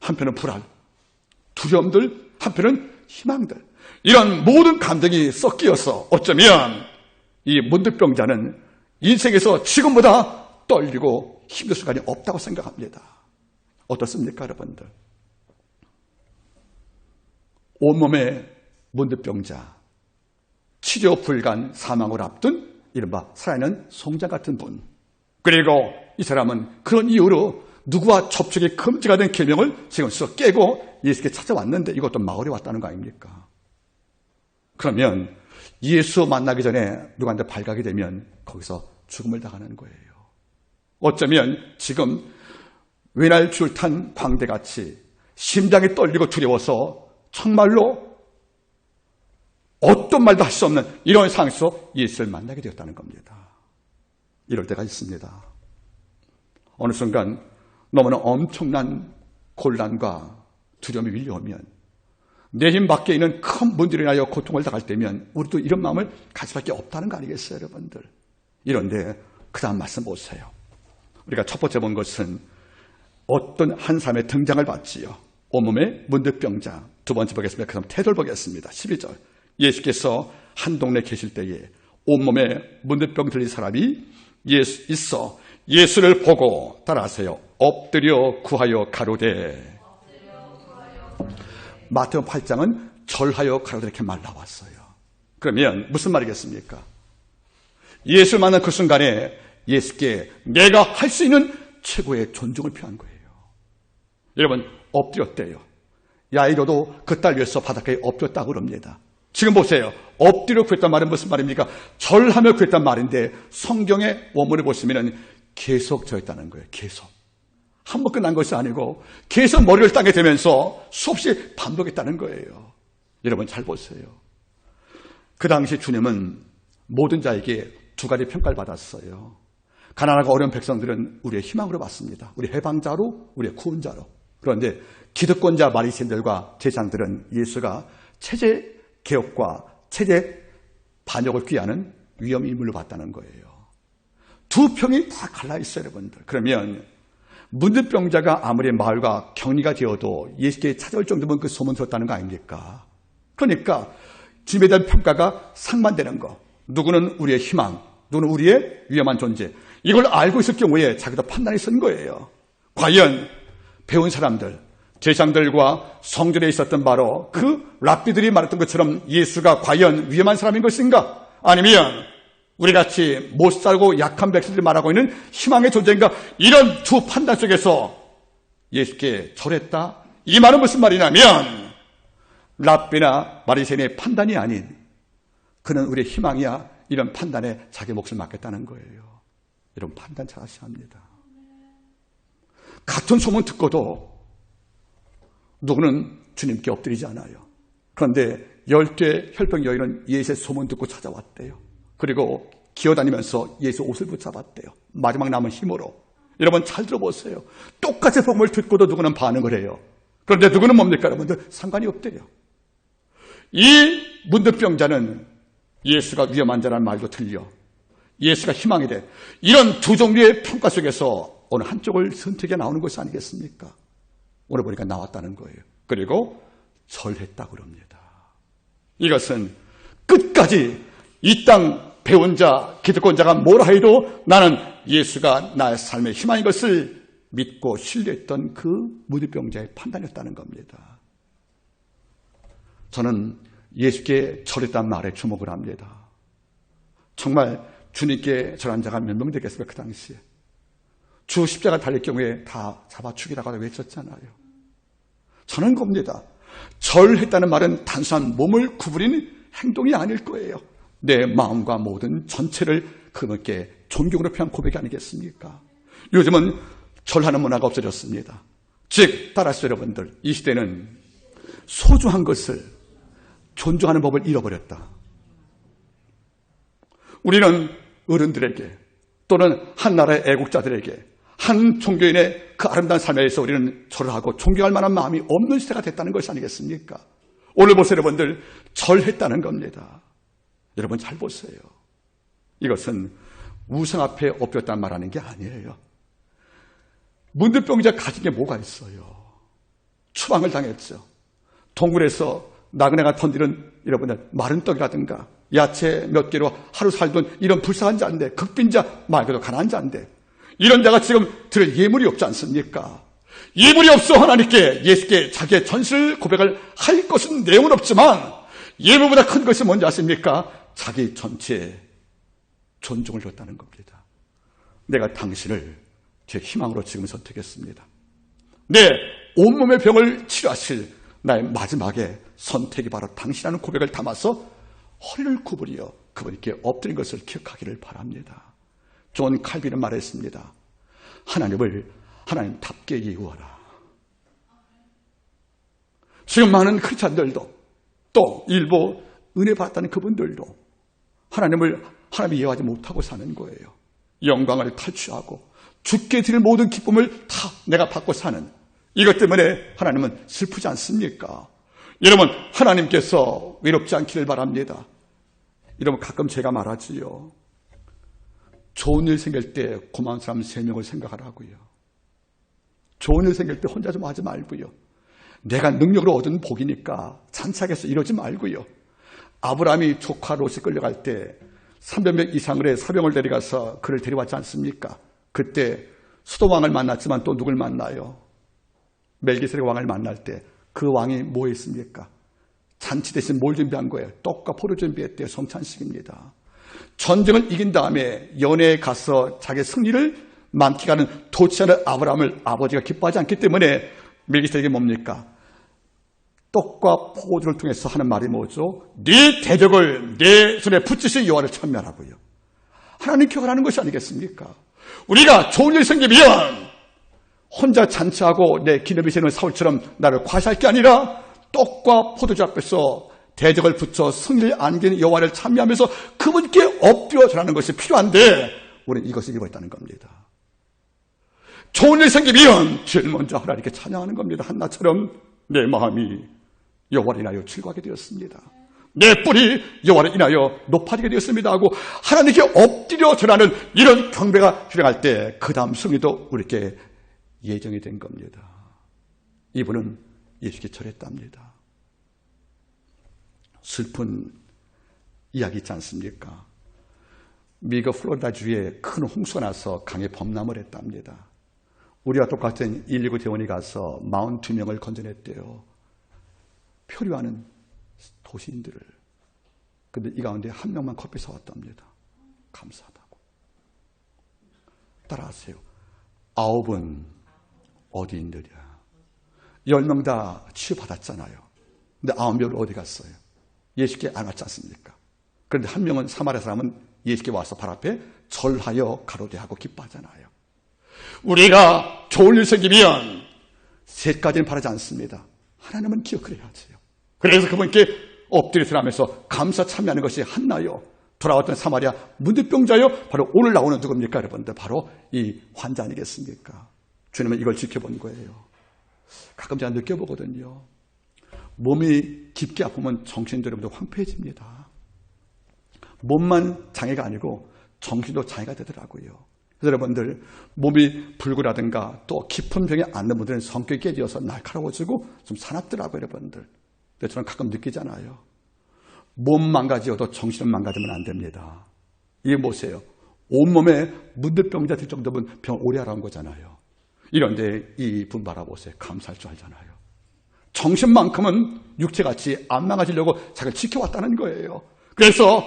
한편은 불안, 두려움들, 한편은 희망들, 이런 모든 감정이 섞여서 어쩌면 이 문둥병자는 인생에서 지금보다 떨리고 힘든 순간이 없다고 생각합니다. 어떻습니까, 여러분들? 온몸에 문둥병자, 치료 불가한 사망을 앞둔 이른바 살아있는 송장 같은 분. 그리고 이 사람은 그런 이유로 누구와 접촉이 금지가 된 계명을 지금 스스로 깨고 예수께 찾아왔는데 이것도 마을에 왔다는 거 아닙니까? 그러면 예수 만나기 전에 누구한테 발각이 되면 거기서 죽음을 당하는 거예요. 어쩌면 지금 외날 줄 탄 광대같이 심장이 떨리고 두려워서 정말로 어떤 말도 할 수 없는 이런 상황에서 예수를 만나게 되었다는 겁니다. 이럴 때가 있습니다. 어느 순간 너무나 엄청난 곤란과 두려움이 밀려오면 내 힘 밖에 있는 큰 문제로 인하여 고통을 당할 때면 우리도 이런 마음을 가질 수밖에 없다는 거 아니겠어요, 여러분들? 이런데 그 다음 말씀 보세요. 우리가 첫 번째 본 것은 어떤 한 사람의 등장을 봤지요. 온몸에 문둥병자. 두 번째 보겠습니다. 그 다음 태도를 보겠습니다. 12절. 예수께서 한 동네에 계실 때에 온몸에 문둥병 들린 사람이 있어 예수를 보고 따라하세요. 엎드려 구하여 가로되. 마태복음 8장은 절하여 가로되 이렇게 말 나왔어요. 그러면 무슨 말이겠습니까? 예수를 만난 그 순간에 예수께 내가 할 수 있는 최고의 존중을 표한 거예요. 여러분 엎드렸대요. 야이로도 그 딸 위해서 바닷가에 엎드렸다고 그럽니다. 지금 보세요. 엎드려 구했단 말은 무슨 말입니까? 절하며 구했단 말인데 성경의 원문을 보시면 계속 저였다는 거예요. 계속. 한 번 끝난 것이 아니고 계속 머리를 땅에 대면서 수없이 반복했다는 거예요. 여러분 잘 보세요. 그 당시 주님은 모든 자에게 두 가지 평가를 받았어요. 가난하고 어려운 백성들은 우리의 희망으로 봤습니다. 우리 해방자로, 우리의 구원자로. 그런데 기득권자 바리새인들과 제사장들은 예수가 체제 개혁과 체제 반역을 귀하는 위험 인물로 봤다는 거예요. 두 평이 다 갈라 있어요, 여러분들. 그러면 문둥병자가 아무리 마을과 격리가 되어도 예수께 찾아올 정도면 그 소문 들었다는 거 아닙니까? 그러니까 주님에 대한 평가가 상반되는 거. 누구는 우리의 희망, 누구는 우리의 위험한 존재. 이걸 알고 있을 경우에 자기도 판단이 선 거예요. 과연 배운 사람들, 제사장들과 성전에 있었던 바로 그 랍비들이 말했던 것처럼 예수가 과연 위험한 사람인 것인가? 아니면 우리같이 못 살고 약한 백성들이 말하고 있는 희망의 존재인가? 이런 두 판단 속에서 예수께 절했다. 이 말은 무슨 말이냐면 랍비나 바리새인의 판단이 아닌 그는 우리의 희망이야. 이런 판단에 자기 몫을 맡겠다는 거예요. 이런 판단 잘 하셔야 합니다. 같은 소문 듣고도 누구는 주님께 엎드리지 않아요. 그런데 10대 혈병 여인은 예수의 소문 듣고 찾아왔대요. 그리고 기어다니면서 예수 옷을 붙잡았대요. 마지막 남은 힘으로. 여러분 잘 들어보세요. 똑같이 복음을 듣고도 누구는 반응을 해요. 그런데 누구는 뭡니까, 여러분들? 상관이 없대요. 이 문둥병자는 예수가 위험한 자라는 말도 틀려. 예수가 희망이 돼. 이런 두 종류의 평가 속에서 어느 한쪽을 선택해 나오는 것이 아니겠습니까? 오늘 보니까 나왔다는 거예요. 그리고 절했다고 그럽니다. 이것은 끝까지 이 땅 배운 자, 기득권자가 뭐라 해도 나는 예수가 나의 삶의 희망인 것을 믿고 신뢰했던 그 문둥병자의 판단이었다는 겁니다. 저는 예수께 절했다는 말에 주목을 합니다. 정말 주님께 절한 자가 몇 명 되겠습니까? 그 당시에 주 십자가 달릴 경우에 다 잡아 죽이라고 외쳤잖아요. 저는 겁니다. 절했다는 말은 단순한 몸을 구부리는 행동이 아닐 거예요. 내 마음과 모든 전체를 그분께 존경으로 표한 고백이 아니겠습니까? 요즘은 절하는 문화가 없어졌습니다. 즉 따라서 여러분들, 이 시대는 소중한 것을 존중하는 법을 잃어버렸다. 우리는 어른들에게 또는 한 나라의 애국자들에게 한 종교인의 그 아름다운 삶에서 우리는 절을 하고 존경할 만한 마음이 없는 시대가 됐다는 것이 아니겠습니까? 오늘 보세요, 여러분들. 절했다는 겁니다. 여러분 잘 보세요. 이것은 우상 앞에 엎드렸다는 말하는 게 아니에요. 문득병자 가진 게 뭐가 있어요? 추방을 당했죠. 동굴에서 나그네가 던지는 여러분들 마른 떡이라든가 야채 몇 개로 하루 살던 이런 불쌍한 자인데, 극빈자, 말 그대로 가난한 자인데, 이런 자가 지금 들을 예물이 없지 않습니까? 예물이 없어 하나님께 예수께 자기의 전실 고백을 할 것은 내용은 없지만 예물보다 큰 것이 뭔지 아십니까? 자기 전체에 존중을 줬다는 겁니다. 내가 당신을 제 희망으로 지금 선택했습니다. 내 온몸의 병을 치료하실 나의 마지막에 선택이 바로 당신이라는 고백을 담아서 허리를 구부려 그분께 엎드린 것을 기억하기를 바랍니다. 존 칼빈은 말했습니다. 하나님을 하나님답게 예우하라. 지금 많은 크리스찬들도 또 일부 은혜 받았다는 그분들도 하나님을 예우하지 못하고 사는 거예요. 영광을 탈취하고 주께 드릴 모든 기쁨을 다 내가 받고 사는 이것 때문에 하나님은 슬프지 않습니까? 여러분, 하나님께서 외롭지 않기를 바랍니다. 여러분, 가끔 제가 말하지요. 좋은 일 생길 때 고마운 사람 3명을 생각하라고요. 좋은 일 생길 때 혼자 좀 하지 말고요. 내가 능력으로 얻은 복이니까 잔치하겠어 이러지 말고요. 아브라함이 조카 롯이 끌려갈 때 300명 이상의 사병을 데려가서 그를 데려왔지 않습니까? 그때 수도왕을 만났지만 또 누굴 만나요? 멜기세덱 왕을 만날 때 그 왕이 뭐 했습니까? 잔치 대신 뭘 준비한 거예요? 떡과 포도 준비했대요. 성찬식입니다. 전쟁을 이긴 다음에 연회에 가서 자기 승리를 만끽하는 도취하는 아브라함을 아버지가 기뻐하지 않기 때문에 멜기세덱이 뭡니까? 떡과 포도를 통해서 하는 말이 뭐죠? 네 대적을 내 손에 붙이신 여호와를 찬미하라고요. 하나님 기억하라는 것이 아니겠습니까? 우리가 좋은 일 생기면 혼자 잔치하고 내 기념비 세는 사울처럼 나를 과시할 게 아니라 떡과 포도주 앞에서 대적을 붙여 승리를 안기는 여호와를 찬미하면서 그분께 엎드려 절하는 것이 필요한데 우리는 이것을 잃어버렸다는 겁니다. 좋은 일 생기면 제일 먼저 하나님께 찬양하는 겁니다. 한나처럼 내 마음이 여호와를 인하여 즐거워하게 되었습니다. 내 뿔이 여호와를 인하여 높아지게 되었습니다 하고 하나님께 엎드려 절하는 이런 경배가 필요할 때 그 다음 승리도 우리에게 예정이 된 겁니다. 이분은 예수께 절했답니다. 슬픈 이야기 있지 않습니까? 미국 플로리다주에 큰 홍수가 나서 강에 범람을 했답니다. 우리와 똑같은 119 대원이 가서 42명을 건져냈대요. 표류하는 도시인들을. 근데 이 가운데 한 명만 커피 사왔답니다. 감사하다고. 따라하세요. 9은 어디 있느냐. 10명 다 치유받았잖아요. 근데 9명은 어디 갔어요? 예수께 안 왔지 않습니까? 그런데 한 명은 사마리아 사람은 예수께 와서 발 앞에 절하여 가로대하고 기뻐하잖아요. 우리가 좋은 일 생기면 세 가지는 바라지 않습니다. 하나님은 기억을 해야지요. 그래서 그분께 엎드려 절하면서 감사 참여하는 것이 한나요. 돌아왔던 사마리아 문득병자요. 바로 오늘 나오는 누굽니까, 여러분들? 바로 이 환자 아니겠습니까? 주님은 이걸 지켜본 거예요. 가끔 제가 느껴보거든요. 몸이 깊게 아프면 정신도 여러분들 황폐해집니다. 몸만 장애가 아니고 정신도 장애가 되더라고요. 그래서 여러분들 몸이 불구라든가 또 깊은 병에 앓는 분들은 성격이 깨져서 날카로워지고 좀 사납더라고요, 여러분들. 근데 저는 가끔 느끼잖아요. 몸 망가지어도 정신은 망가지면 안 됩니다. 이게 뭐세요? 온몸에 문득병자 될 정도면 병 오래 하라는 거잖아요. 이런데 이분 바라보세요. 감사할 줄 알잖아요. 정신만큼은 육체같이 안 망가지려고 자기를 지켜왔다는 거예요. 그래서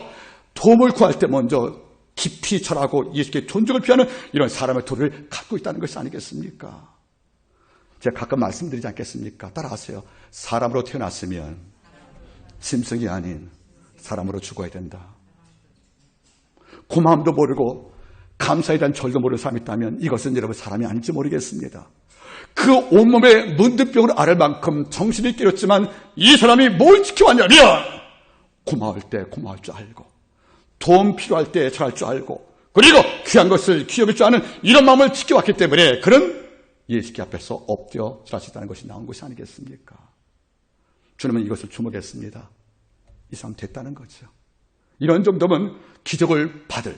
도움을 구할 때 먼저 깊이 절하고 예수께 존중을 표하는 이런 사람의 도를 갖고 있다는 것이 아니겠습니까? 제가 가끔 말씀드리지 않겠습니까? 따라하세요. 사람으로 태어났으면 짐승이 아닌 사람으로 죽어야 된다. 고마움도 모르고 감사에 대한 절도 모르는 사람이 있다면 이것은 여러분 사람이 아닐지 모르겠습니다. 그 온몸에 문득병을 앓을 만큼 정신이 깨렸지만 이 사람이 뭘 지켜왔냐면 고마울 때 고마울 줄 알고 도움 필요할 때 잘할 줄 알고 그리고 귀한 것을 귀여울 줄 아는 이런 마음을 지켜왔기 때문에 그는 예수께 앞에서 엎드려 절할 수 있다는 것이 나온 것이 아니겠습니까? 주님은 이것을 주목했습니다. 이 사람 됐다는 거죠. 이런 정도면 기적을 받을,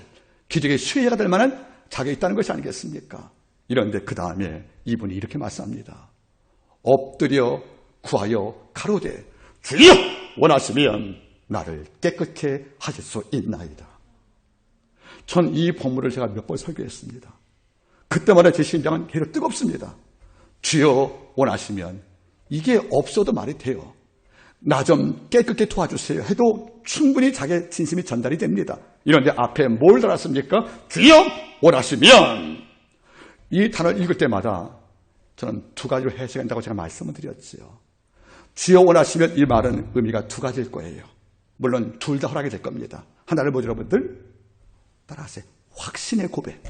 기적의 수혜자가 될 만한 자격이 있다는 것이 아니겠습니까? 이런데 그 다음에 이분이 이렇게 말씀합니다. 엎드려 구하여 가로되 주여 원하시면 나를 깨끗게 하실 수 있나이다. 전 이 본문을 제가 몇 번 설교했습니다. 그때마다 제 심장은 계속 뜨겁습니다. 주여 원하시면 이게 없어도 말이 돼요. 나 좀 깨끗게 도와주세요 해도 충분히 자기의 진심이 전달이 됩니다. 이런데 앞에 뭘 달았습니까? 주여 원하시면. 이 단어를 읽을 때마다 저는 두 가지로 해석한다고 제가 말씀을 드렸지요. 주여 원하시면 이 말은 의미가 두 가지일 거예요. 물론 둘 다 허락이 될 겁니다. 하나를 보죠, 여러분들. 따라하세요. 확신의 고백.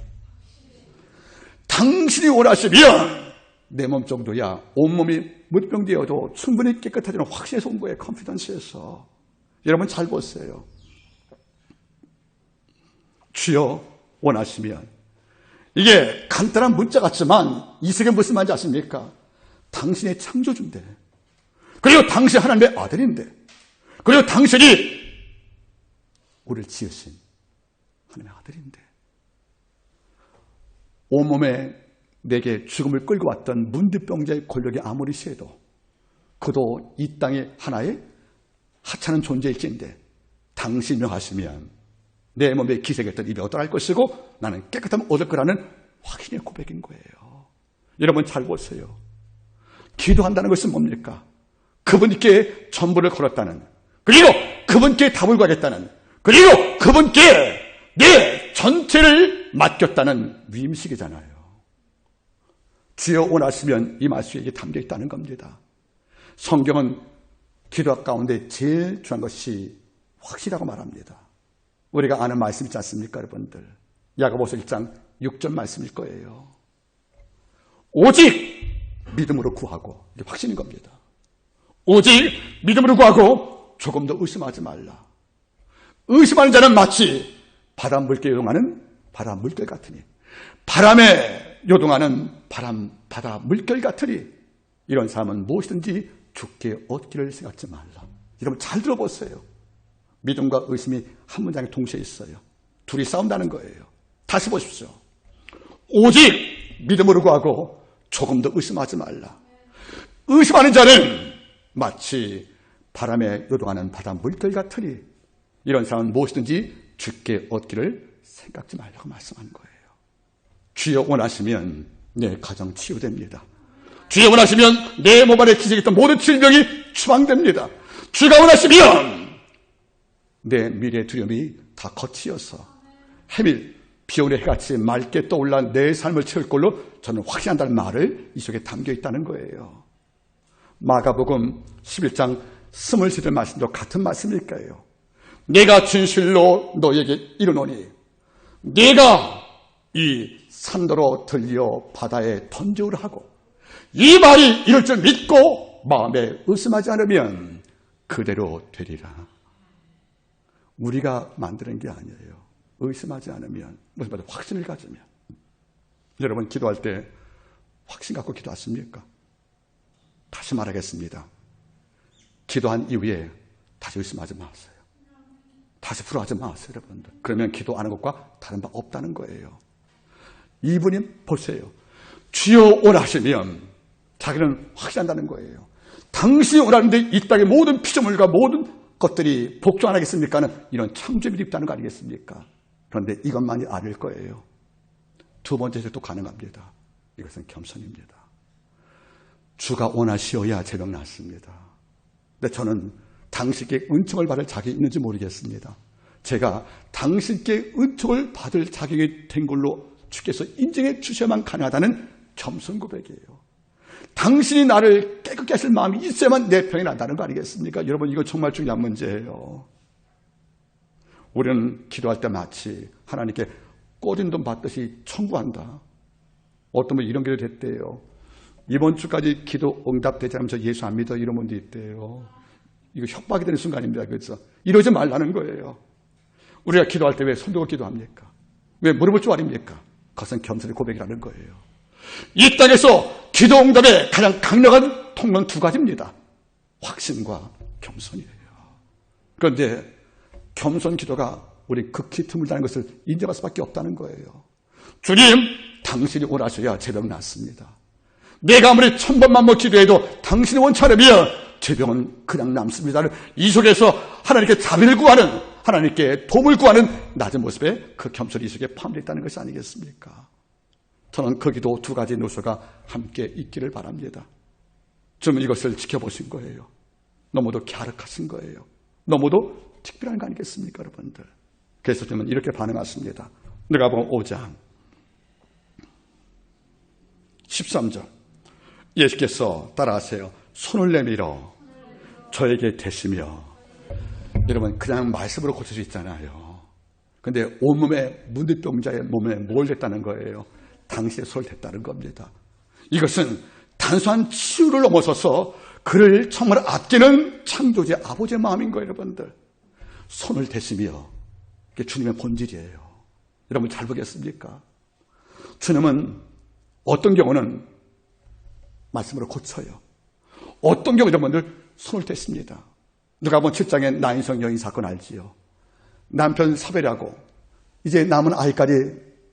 당신이 원하시면 내 몸 정도야 온몸이 무병되어도 충분히 깨끗하지는 확신에서 온 거예요. 컨피던스에서. 여러분 잘 보세요. 주여 원하시면 이게 간단한 문자 같지만 이 세계 무슨 말인지 아십니까? 당신의 창조주인데 그리고 당신 하나님의 아들인데 그리고 당신이 우리를 지으신 하나님의 아들인데 온몸에 내게 죽음을 끌고 왔던 문득병자의 권력이 아무리 세도 그도 이 땅의 하나의 하찮은 존재일지인데 당신이 명하시면 내 몸에 기색했던 입이 어떠할 것이고 나는 깨끗함을 얻을 거라는 확신의 고백인 거예요. 여러분 잘 보세요. 기도한다는 것은 뭡니까? 그분께 전부를 걸었다는 그리고 그분께 답을 구하겠다는 그리고 그분께 내 전체를 맡겼다는 위임식이잖아요. 주여 원하시면 이 말씀에 이게 담겨 있다는 겁니다. 성경은 기도 가운데 제일 중요한 것이 확실하고 말합니다. 우리가 아는 말씀 있지 않습니까, 여러분들? 야고보서 1장 6절 말씀일 거예요. 오직 믿음으로 구하고, 이게 확신인 겁니다. 오직 믿음으로 구하고 조금도 의심하지 말라. 의심하는 자는 마치 바람 물결에 요동하는 바람 물결 같으니 바람에 요동하는 바다 물결 같으니 이런 사람은 무엇이든지 죽게 얻기를 생각지 말라. 여러분 잘 들어보세요. 믿음과 의심이 한 문장에 동시에 있어요. 둘이 싸운다는 거예요. 다시 보십시오. 오직 믿음으로 구하고 조금도 의심하지 말라. 의심하는 자는 마치 바람에 요동하는 바다 물결 같으니 이런 사람은 무엇이든지 죽게 얻기를 생각지 말라고 말씀하는 거예요. 주여 원하시면 내 가정 치유됩니다. 주여 원하시면 내 몸 안에 기생했던 모든 질병이 추방됩니다. 주가 원하시면 내 미래의 두려움이 다 거치어서 해밀 비오는 해같이 맑게 떠올라 내 삶을 채울 걸로 저는 확신한다는 말을 이 속에 담겨 있다는 거예요. 마가복음 11장 23절 말씀도 같은 말씀일 거예요. 내가 진실로 너에게 이르노니 내가 이 산도로 들려 바다에 던지우라 하고 이 말이 이럴 줄 믿고 마음에 의심하지 않으면 그대로 되리라. 우리가 만드는 게 아니에요. 의심하지 않으면 무슨 말이에요? 확신을 가지면. 여러분 기도할 때 확신 갖고 기도하십니까? 다시 말하겠습니다. 기도한 이후에 다시 의심하지 마세요. 다시 불안하지 마세요, 여러분들. 그러면 기도하는 것과 다른 바 없다는 거예요. 이분이 보세요. 주여 원하시면 자기는 확신한다는 거예요. 당신이 원하는데 이 땅의 모든 피조물과 모든 것들이 복종 안 하겠습니까? 이런 창조물이 있다는 거 아니겠습니까? 그런데 이것만이 아닐 거예요. 두 번째 해석도 가능합니다. 이것은 겸손입니다. 주가 원하시어야 제병 낫습니다. 근데 저는 당신께 은총을 받을 자격이 있는지 모르겠습니다. 제가 당신께 은총을 받을 자격이 된 걸로 주께서 인정해 주셔야만 가능하다는 겸손 고백이에요. 당신이 나를 깨끗게 하실 마음이 있어야만 내 병이 난다는 거 아니겠습니까? 여러분, 이거 정말 중요한 문제예요. 우리는 기도할 때 마치 하나님께 꼬린 돈 받듯이 청구한다. 어떤 분 이런 기도 됐대요. 이번 주까지 기도 응답되지 않으면 저 예수 안 믿어, 이런 분도 있대요. 이거 협박이 되는 순간입니다. 그래서 이러지 말라는 거예요. 우리가 기도할 때 왜 손 들고 기도합니까? 왜 무릎을 쪼아립니까? 그것은 겸손의 고백이라는 거예요. 이 땅에서 기도 응답의 가장 강력한 통로는 두 가지입니다. 확신과 겸손이에요. 그런데 겸손 기도가 우리 극히 드물다는 것을 인정할 수밖에 없다는 거예요. 주님, 당신이 원하셔야 제 병 낫습니다. 내가 아무리 1000번만 기도해도 당신이 원치 않으면 제 병은 그냥 남습니다. 이 속에서 하나님께 자비를 구하는, 하나님께 도움을 구하는 낮은 모습에 그 겸손이 이 속에 포함되어 있다는 것이 아니겠습니까? 저는 거기도 두 가지 요소가 함께 있기를 바랍니다. 좀 이것을 지켜보신 거예요. 너무도 갸륵하신 거예요. 너무도 특별한 거 아니겠습니까, 여러분들? 그래서 저는 이렇게 반응하십니다. 누가복음 5장 13절. 예수께서 따라하세요. 손을 내밀어 저에게 대시며. 여러분, 그냥 말씀으로 고칠 수 있잖아요. 근데 온몸에 문득병자의 몸에 뭘 댔다는 거예요? 당신의 손을 댔다는 겁니다. 이것은 단순한 치유를 넘어서서 그를 정말 아끼는 창조주의 아버지의 마음인 거예요, 여러분들. 손을 대시며. 이게 주님의 본질이에요. 여러분 잘 보겠습니까? 주님은 어떤 경우는 말씀으로 고쳐요. 어떤 경우 여러분들 손을 댔습니다. 누가복음 7장의 나인성 여인 사건 알지요? 남편 사별하고 이제 남은 아이까지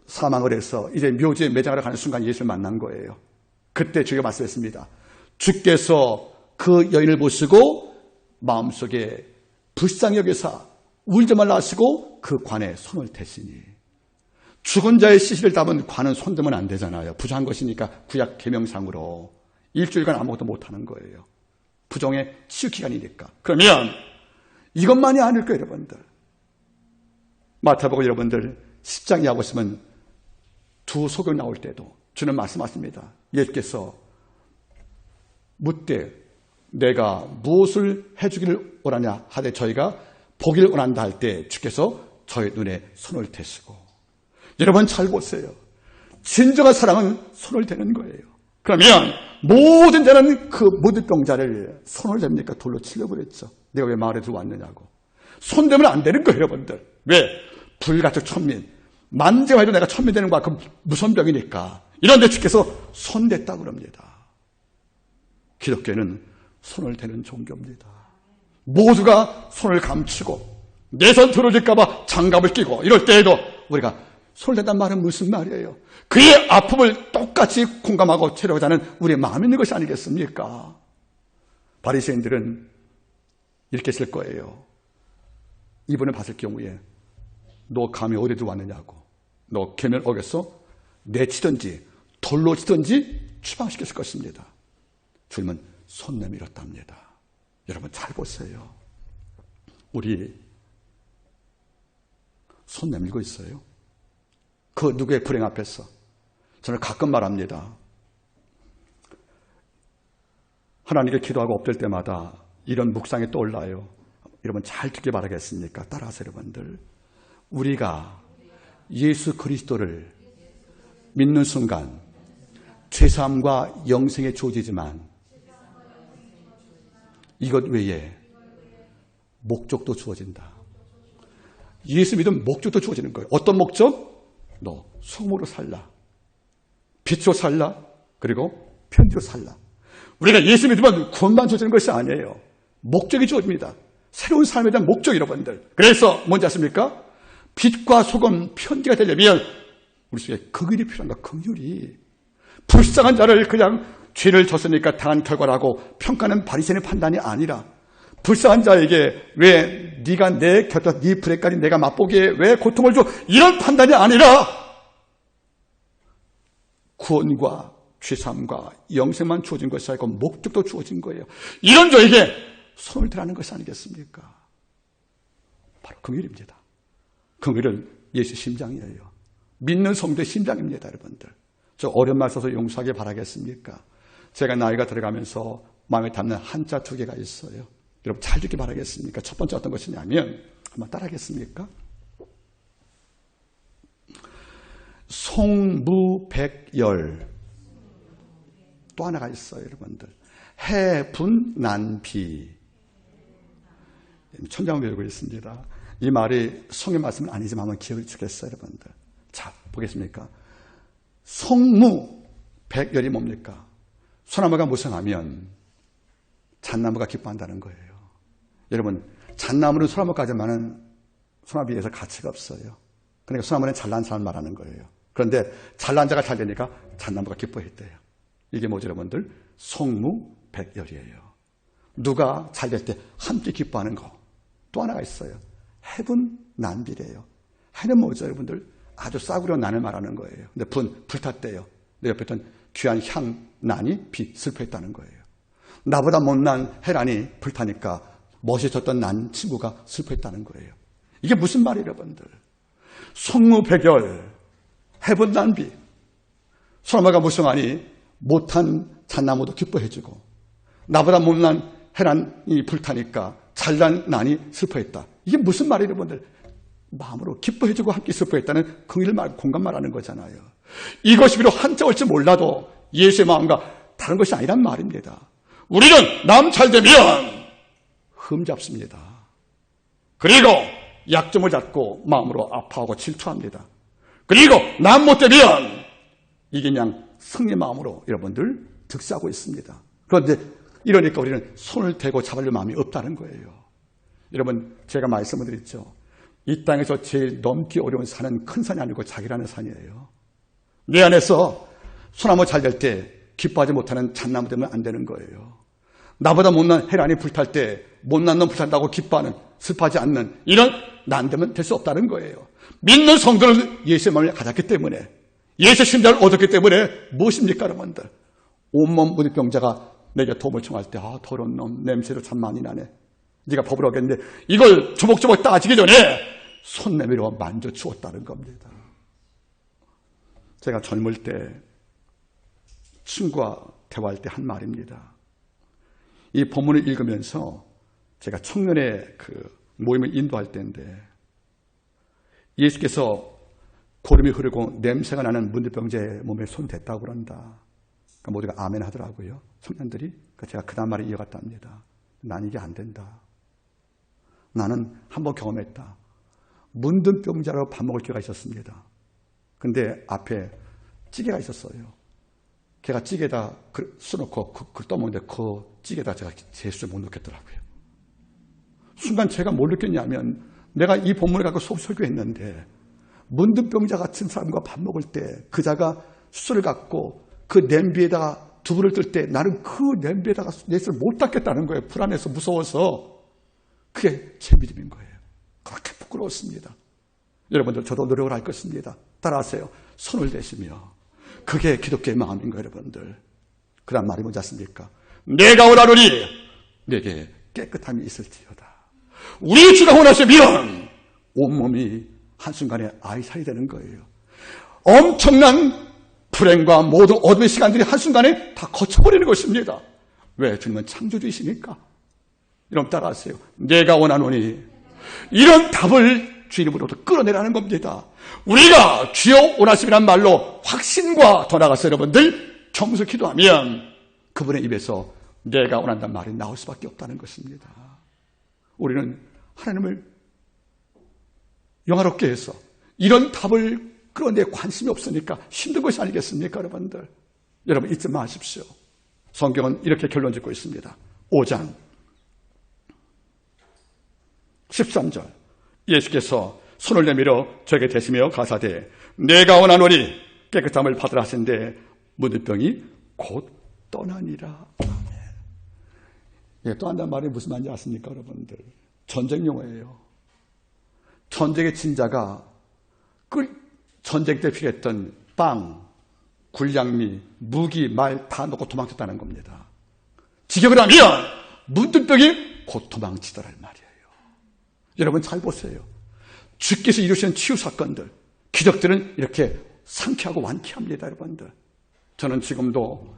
사망을 해서 이제 묘지에 매장하러 가는 순간 예수를 만난 거예요. 그때 주가 말씀했습니다. 주께서 그 여인을 보시고 마음속에 불쌍히 여기사 울지 말라 하시고 그 관에 손을 대시니. 죽은 자의 시신을 담은 관은 손대면 안 되잖아요. 부정한 것이니까 구약 계명상으로 일주일간 아무것도 못하는 거예요. 부정의 치유 기간이니까. 그러면 이것만이 아닐 거예요, 여러분들. 마태복음 여러분들 10장 이하고 있으면 두 소경 나올 때도 주는 말씀하십니다. 예수께서 묻되 내가 무엇을 해주기를 원하냐 하되 저희가 보기를 원한다 할 때 주께서 저희 눈에 손을 대시고. 여러분 잘 보세요. 진정한 사랑은 손을 대는 거예요. 그러면 모든 자는 그 무드병자를 손을 댑니까? 돌로 치려고 그랬죠. 내가 왜 마을에 들어왔느냐고. 손 대면 안 되는 거예요, 여러분들. 왜? 불가촉 천민. 만져봐도 내가 천민 되는 거야. 그럼 무슨 병이니까. 이런데 주께서 손 댔다고 그럽니다. 기독교는 손을 대는 종교입니다. 모두가 손을 감추고 내 손 들어질까봐 장갑을 끼고 이럴 때에도 우리가 손을 댄다는 말은 무슨 말이에요? 그의 아픔을 똑같이 공감하고 치료하고자 하는 우리의 마음이 있는 것이 아니겠습니까? 바리새인들은 이렇게 쓸 거예요. 이분을 봤을 경우에 너 감히 어디로 왔느냐고. 너 계명 어겼어? 내치든지 돌로 치든지 추방시켰을 것입니다. 주님은 손 내밀었답니다. 여러분 잘 보세요. 우리 손 내밀고 있어요. 그 누구의 불행 앞에서. 저는 가끔 말합니다. 하나님께 기도하고 엎드릴 때마다 이런 묵상이 떠올라요. 여러분 잘 듣기 바라겠습니까? 따라하세요, 여러분들. 우리가 예수 그리스도를 믿는 순간 죄사함과 영생에 주어지지만 이것 외에 목적도 주어진다. 예수 믿으면 목적도 주어지는 거예요. 어떤 목적? 너 소금으로 살라. 빛으로 살라. 그리고 편지로 살라. 우리가 예수 믿으면 구원만 주어지는 것이 아니에요. 목적이 주어집니다. 새로운 삶에 대한 목적, 여러분들. 그래서 뭔지 아십니까? 빛과 소금, 편지가 되려면 우리 속에 긍휼이 필요한가, 긍휼이. 불쌍한 자를 그냥 죄를 졌으니까 당한 결과라고 평가하는 바리새인의 판단이 아니라 불쌍한 자에게 왜 네가 내 곁에 네 불행까지 내가 맛보기에 왜 고통을 줘? 이런 판단이 아니라 구원과 죄사함과 영생만 주어진 것이 아니고 목적도 주어진 거예요. 이런 자에게 손을 대라는 것이 아니겠습니까? 바로 긍휼입니다. 긍휼은 예수 심장이에요. 믿는 성도의 심장입니다, 여러분들. 저 어려운 말 써서 용서하기 바라겠습니까? 제가 나이가 들어가면서 마음에 담는 한자 두 개가 있어요. 여러분 잘 듣기 바라겠습니까? 첫 번째 어떤 것이냐면 한번 따라하겠습니까? 송무백열. 또 하나가 있어요, 여러분들. 해분난비. 천장 외우고 있습니다. 이 말이 성의 말씀은 아니지만 한번 기억을 주겠어요, 여러분들. 자, 보겠습니까? 송무백열이 뭡니까? 소나무가 무성하면 잣나무가 기뻐한다는 거예요. 여러분, 잣나무는 소나무까지만은 소나무에 비해서 가치가 없어요. 그러니까 소나무는 잘난 사람 말하는 거예요. 그런데 잘난 자가 잘 되니까 잣나무가 기뻐했대요. 이게 뭐죠, 여러분들? 송무백열이에요. 누가 잘 될 때 함께 기뻐하는 거. 또 하나가 있어요. 해분난비래요. 해는 뭐죠, 여러분들? 아주 싸구려 난을 말하는 거예요. 근데 불탔대요. 내 옆에 있던 귀한 향, 난이 슬퍼했다는 거예요. 나보다 못난 해란이 불타니까 멋있었던 난 친구가 슬퍼했다는 거예요. 이게 무슨 말이에요, 여러분들? 송무백열, 해분난비. 소나무가 무성하니 못한 잣나무도 기뻐해주고, 나보다 못난 해란이 불타니까 잘난 난이 슬퍼했다. 이게 무슨 말이에요, 여러분들? 마음으로 기뻐해주고 함께 슬퍼했다는 긍휼 말, 공감 말하는 거잖아요. 이것이 비록 한자 올지 몰라도 예수의 마음과 다른 것이 아니란 말입니다. 우리는 남 잘되면 흠잡습니다. 그리고 약점을 잡고 마음으로 아파하고 질투합니다. 그리고 남 못되면 이게 그냥 승리 마음으로 여러분들 득세하고 있습니다. 그런데 이러니까 우리는 손을 대고 잡을 마음이 없다는 거예요. 여러분, 제가 말씀을 드렸죠. 이 땅에서 제일 넘기 어려운 산은 큰 산이 아니고 자기라는 산이에요. 내 안에서 소나무 잘 될 때 기뻐하지 못하는 잣나무 되면 안 되는 거예요. 나보다 못난 해란이 불탈 때 못난 놈 불탄다고 기뻐하는, 슬퍼하지 않는 이런 난 되면 될 수 없다는 거예요. 믿는 성도는 예수의 마음을 가졌기 때문에, 예수의 심장을 얻었기 때문에 무엇입니까, 여러분들? 온몸 무리병자가 내게 도움을 청할 때, 아, 더러운 놈, 냄새도 참 많이 나네. 네가 법을 하겠는데 이걸 조목조목 따지기 전에 손 내밀어 만져주었다는 겁니다. 제가 젊을 때 친구와 대화할 때 한 말입니다. 이 본문을 읽으면서 제가 청년의 그 모임을 인도할 때인데, 예수께서 고름이 흐르고 냄새가 나는 문둥병자의 몸에 손 댔다고 그런다. 그러니까 모두가 아멘 하더라고요. 청년들이. 그러니까 제가 그 다음 말을 이어갔답니다. 난 이게 안 된다. 나는 한번 경험했다. 문둥병자로 밥 먹을 기회가 있었습니다. 근데 앞에 찌개가 있었어요. 걔가 찌개에다 써놓고 그걸 떠먹는데 그 찌개에다 제가 제 수에 못 넣겠더라고요. 순간 제가 뭘 느꼈냐면, 내가 이 본문을 갖고 수업 설교했는데 문둥병자 같은 사람과 밥 먹을 때 그자가 숯을 갖고 그 냄비에다가 두부를 뜰 때 나는 그 냄비에다가 내 손을 못 닦겠다는 거예요. 불안해서, 무서워서. 그게 제 믿음인 거예요. 그렇게 부끄러웠습니다. 여러분들, 저도 노력을 할 것입니다. 따라하세요. 손을 대시며. 그게 기독교의 마음인 거예요, 여러분들. 그 다음 말이 뭔지 아십니까? 내가 원하노니 내게 깨끗함이 있을지어다. 우리 주가 원하시면 온몸이 한순간에 아이살이 되는 거예요. 엄청난 불행과 모든 어둠의 시간들이 한순간에 다 거쳐버리는 것입니다. 왜? 주님은 창조주이시니까. 여러분 따라하세요. 내가 원하노니. 이런 답을 주 이름으로부터 끌어내라는 겁니다. 우리가 주여 원하심이란 말로 확신과 더 나가서 여러분들 정서 기도하면 그분의 입에서 내가 원한다는 말이 나올 수밖에 없다는 것입니다. 우리는 하나님을 영화롭게 해서 이런 답을 끌어내 관심이 없으니까 힘든 것이 아니겠습니까, 여러분들? 여러분 잊지 마십시오. 성경은 이렇게 결론 짓고 있습니다. 5장 13절 예수께서 손을 내밀어 저에게 대시며 가사대 내가 원하노니 깨끗함을 받으라 하신데 문둥병이 곧 떠나니라. 예, 떠난다는 말이 무슨 말인지 아십니까, 여러분들? 전쟁 용어예요. 전쟁의 진자가 전쟁 때 필요했던 빵, 굴량미, 무기, 말 다 놓고 도망쳤다는 겁니다. 직역을 하면 문둥병이 곧 도망치더란 말이에요. 여러분 잘 보세요. 주께서 이루시는 치유 사건들, 기적들은 이렇게 상쾌하고 완쾌합니다, 여러분들. 저는 지금도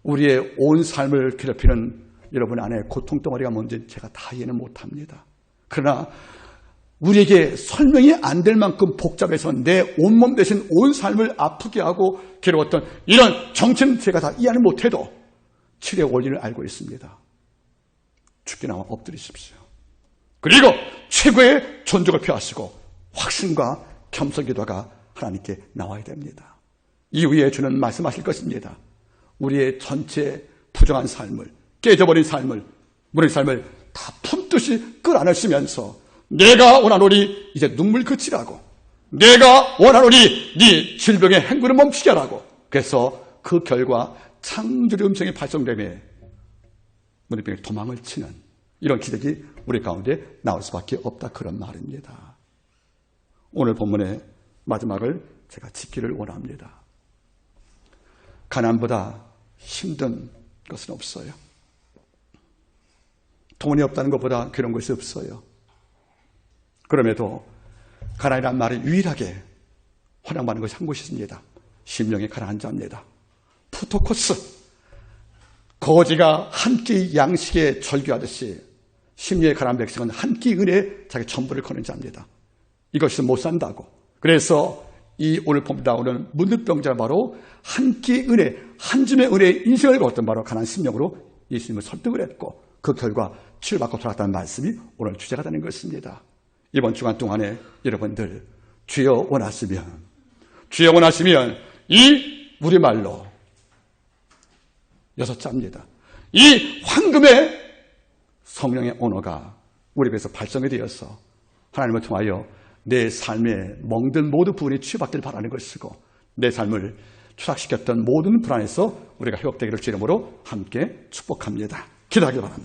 우리의 온 삶을 괴롭히는 여러분 안에 고통덩어리가 뭔지 제가 다 이해는 못합니다. 그러나 우리에게 설명이 안 될 만큼 복잡해서 내 온몸 대신 온 삶을 아프게 하고 괴로웠던 이런 정체는 제가 다 이해를 못해도 치료의 원리를 알고 있습니다. 죽게 나와 엎드리십시오. 그리고 최고의 존중을 표하시고 확신과 겸손 기도가 하나님께 나와야 됩니다. 이후에 주는 말씀하실 것입니다. 우리의 전체 부정한 삶을, 깨져버린 삶을, 무너진 삶을 다 품듯이 끌어안으시면서 내가 원하노니 이제 눈물 그치라고, 내가 원하노니 네 질병의 행군을 멈추게 하라고. 그래서 그 결과 창조의 음성이 발성되며 문병이 도망을 치는 이런 기적이 우리 가운데 나올 수밖에 없다, 그런 말입니다. 오늘 본문의 마지막을 제가 짓기를 원합니다. 가난보다 힘든 것은 없어요. 돈이 없다는 것보다 괴로운 것이 없어요. 그럼에도 가난이란 말이 유일하게 허락받는 것이 한 곳이 있습니다. 심령의 가난한 자입니다. 푸토코스, 거지가 한 끼 양식에 절규하듯이 심령의 가난한 백성은 한 끼 은혜에 자기 전부를 거는 자입니다. 이것이 못 산다고. 그래서 이 오늘 봅니다. 오늘 문득병자가 바로 한 끼 은혜, 한 줌의 은혜의 인생을 걸었던 바로 가난한 심령으로 예수님을 설득을 했고 그 결과 치유받고 돌아갔다는 말씀이 오늘 주제가 되는 것입니다. 이번 주간 동안에 여러분들 주여 원하시면 이 우리말로 6자입니다. 이 황금의 성령의 언어가 우리 배에서 발성이 되어서 하나님을 통하여 내 삶의 멍든 모든 부분이 치유받기를 바라는 것이고 내 삶을 추락시켰던 모든 불안에서 우리가 회복되기를 주의 이름으로 함께 축복합니다. 기도하기 바랍니다.